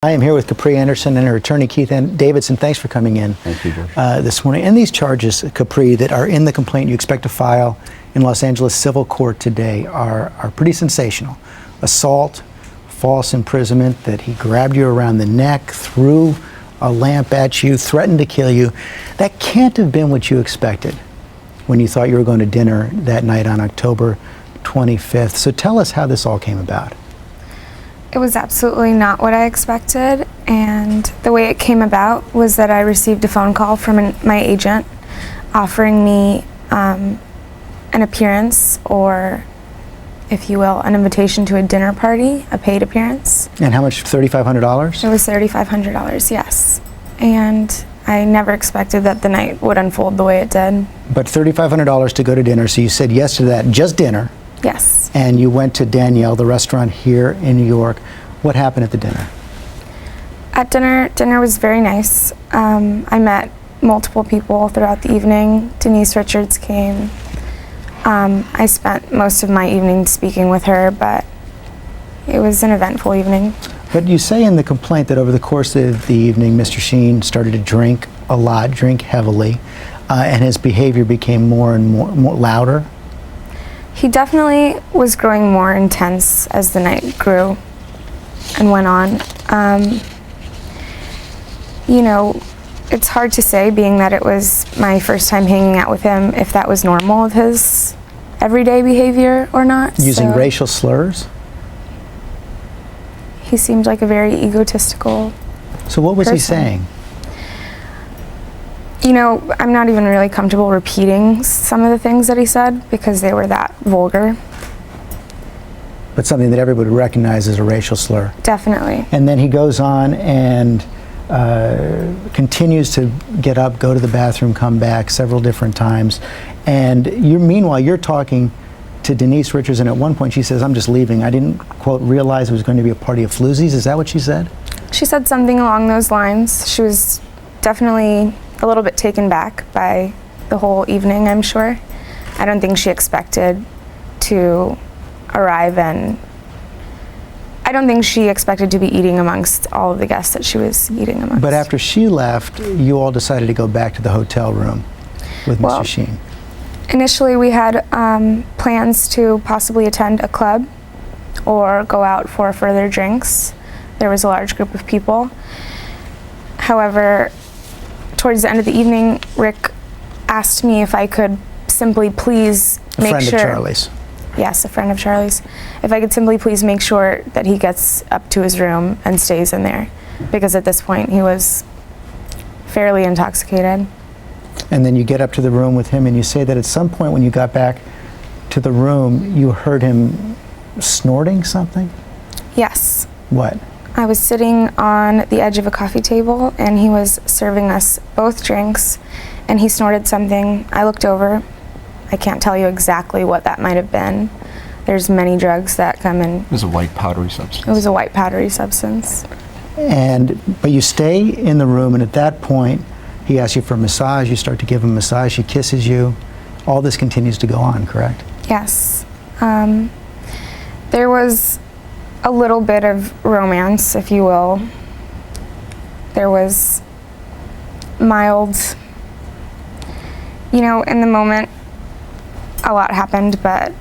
I am here with Capri Anderson and her attorney, Keith Davidson. Thanks for coming in. Thank you, George. This morning. And these charges, Capri, that are in the complaint you expect to file in Los Angeles civil court today are pretty sensational. Assault, false imprisonment, that he grabbed you around the neck, threw a lamp at you, threatened to kill you. That can't have been what you expected when you thought you were going to dinner that night on October 25th. So tell us how this all came about. It was absolutely not what I expected, and the way it came about was that I received a phone call from my agent offering me an appearance, or if you will, an invitation to a dinner party, a paid appearance. And how much, $3,500? It was $3,500, yes. And I never expected that the night would unfold the way it did. But $3,500 to go to dinner, so you said yes to that, just dinner. Yes. And you went to Danielle, the restaurant here in New York. What happened at the dinner? At dinner was very nice. I met multiple people throughout the evening. Denise Richards came. I spent most of my evening speaking with her, but it was an eventful evening. But you say in the complaint that over the course of the evening, Mr. Sheen started to drink a lot, drink heavily, and his behavior became more and more louder. He definitely was growing more intense as the night grew and went on. You know, it's hard to say, being that it was my first time hanging out with him, if that was normal of his everyday behavior or not. Using racial slurs? He seemed like a very egotistical So what was he person. saying? You know, I'm not even really comfortable repeating some of the things that he said because they were that vulgar. But something that everybody would recognize as a racial slur. Definitely. And then he goes on and continues to get up, go to the bathroom, come back several different times. And meanwhile, you're talking to Denise Richards, and at one point she says, "I'm just leaving. I didn't, quote, realize it was going to be a party of floozies." Is that what she said? She said something along those lines. She was definitely a little bit taken back by the whole evening, I'm sure. I don't think she expected to arrive, and I don't think she expected to be eating amongst all of the guests that she was eating amongst. But after she left, you all decided to go back to the hotel room with Mr. Sheen. Initially, we had plans to possibly attend a club or go out for further drinks. There was a large group of people. However, towards the end of the evening, Rick asked me if I could simply please make sure... A friend of Charlie's. Yes, a friend of Charlie's. If I could simply please make sure that he gets up to his room and stays in there, because at this point he was fairly intoxicated. And then you get up to the room with him, and you say that at some point when you got back to the room, you heard him snorting something? Yes. What? I was sitting on the edge of a coffee table, and he was serving us both drinks, and he snorted something. I looked over. I can't tell you exactly what that might have been. There's many drugs that come in. It was a white powdery substance. It was a white powdery substance. But you stay in the room, and at that point, he asks you for a massage. You start to give him a massage. He kisses you. All this continues to go on, correct? Yes. There was a little bit of romance, if you will. There was mild, you know, in the moment, a lot happened, but...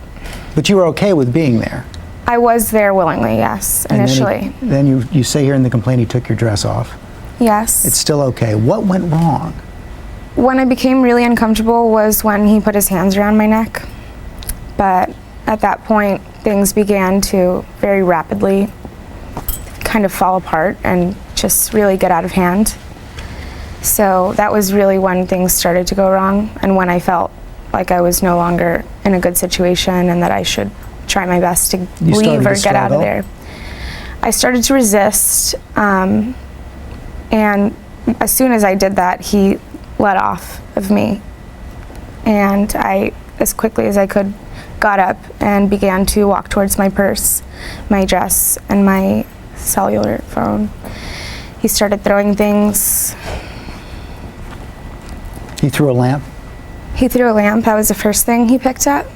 But you were okay with being there? I was there willingly, yes, initially. And then you say here in the complaint he took your dress off. Yes. It's still okay. What went wrong? When I became really uncomfortable was when he put his hands around my neck. But at that point, things began to very rapidly kind of fall apart and just really get out of hand. So that was really when things started to go wrong, and when I felt like I was no longer in a good situation and that I should try my best to leave or get out of there. I started to resist, and as soon as I did that, he let off of me. And I, as quickly as I could, got up and began to walk towards my purse, my dress, and my cellular phone. He started throwing things. He threw a lamp? He threw a lamp. That was the first thing he picked up.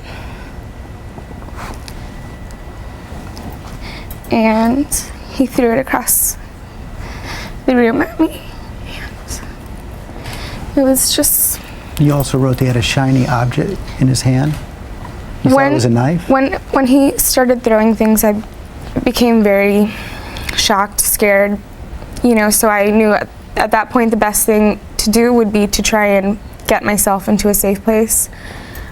And he threw it across the room at me. And it was just... You also wrote he had a shiny object in his hand. You thought it was a knife? When he started throwing things, I became very shocked, scared, so I knew at that point the best thing to do would be to try and get myself into a safe place.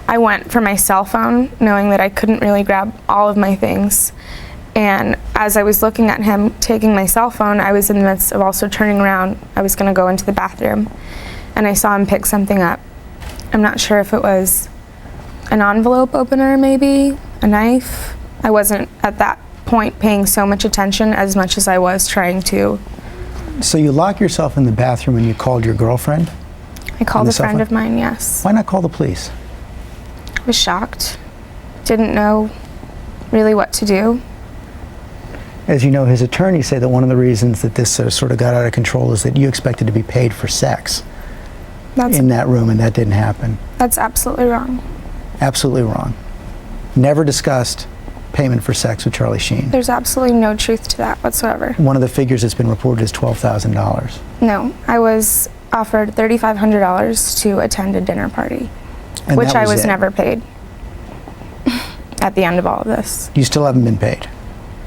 I went for my cell phone, knowing that I couldn't really grab all of my things. And as I was looking at him taking my cell phone, I was in the midst of also turning around. I was going to go into the bathroom, and I saw him pick something up. I'm not sure if it was an envelope opener, maybe, a knife. I wasn't at that point paying so much attention as much as I was trying to. So you lock yourself in the bathroom and you called your girlfriend? I called a friend of mine, yes. Why not call the police? I was shocked. Didn't know really what to do. As you know, his attorneys say that one of the reasons that this sort of got out of control is that you expected to be paid for sex in that room, and that didn't happen. That's absolutely wrong. Absolutely wrong. Never discussed payment for sex with Charlie Sheen. There's absolutely no truth to that whatsoever. One of the figures that's been reported is $12,000. No, I was offered $3,500 to attend a dinner party, And which I was it. never paid at the end of all of this. You still haven't been paid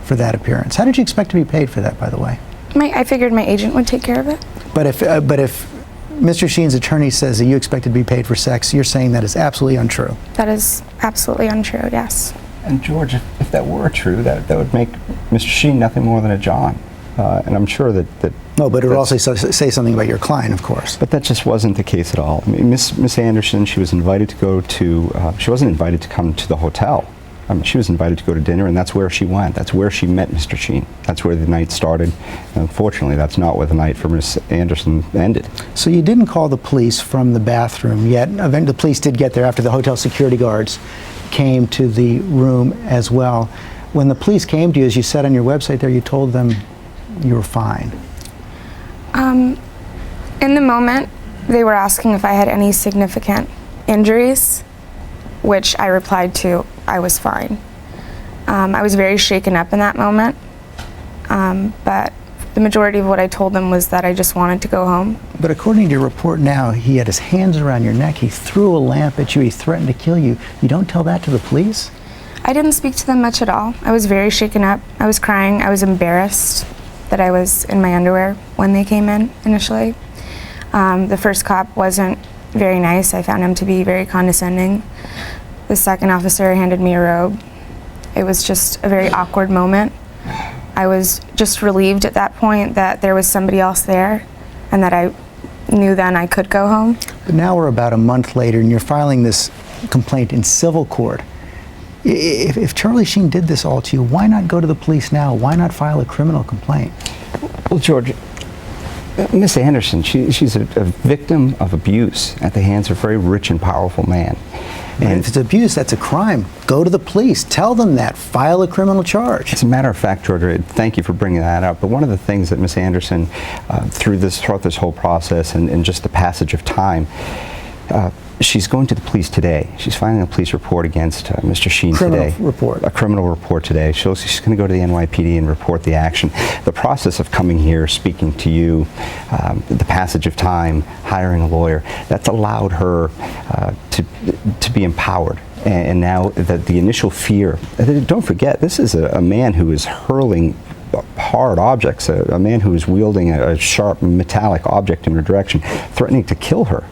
for that appearance. How did you expect to be paid for that, by the way? I figured my agent would take care of it. But if Mr. Sheen's attorney says that you expected to be paid for sex, you're saying that is absolutely untrue. That is absolutely untrue, yes. And George, if that were true, that would make Mr. Sheen nothing more than a John. And I'm sure that No, but it would also say something about your client, of course. But that just wasn't the case at all. I mean, Miss Anderson, she was invited to go to, she wasn't invited to come to the hotel. She was invited to go to dinner, and that's where she went. That's where she met Mr. Sheen. That's where the night started. And unfortunately, that's not where the night for Miss Anderson ended. So you didn't call the police from the bathroom yet. Eventually, the police did get there after the hotel security guards came to the room as well. When the police came to you, as you said on your website there, you told them you were fine. In the moment, they were asking if I had any significant injuries, which I replied to, I was fine. I was very shaken up in that moment, but the majority of what I told them was that I just wanted to go home. But according to your report now, he had his hands around your neck, he threw a lamp at you, he threatened to kill you. You don't tell that to the police? I didn't speak to them much at all. I was very shaken up. I was crying. I was embarrassed that I was in my underwear when they came in initially. The first cop wasn't very nice. I found him to be very condescending. The second officer handed me a robe. It was just a very awkward moment. I was just relieved at that point that there was somebody else there and that I knew then I could go home. But now we're about a month later and you're filing this complaint in civil court. If Charlie Sheen did this all to you, why not go to the police now? Why not file a criminal complaint? Well, George, Miss Anderson, she's a victim of abuse at the hands of a very rich and powerful man. And if it's abuse, that's a crime. Go to the police. Tell them that. File a criminal charge. As a matter of fact, George, thank you for bringing that up. But one of the things that Miss Anderson, throughout this whole process and just the passage of time, she's going to the police today. She's filing a police report against Mr. Sheen today. Criminal report. A criminal report today. She's going to go to the NYPD and report the action. The process of coming here, speaking to you, the passage of time, hiring a lawyer, that's allowed her to be empowered. And now the initial fear, don't forget, this is a man who is hurling hard objects, a man who is wielding a sharp metallic object in her direction, threatening to kill her.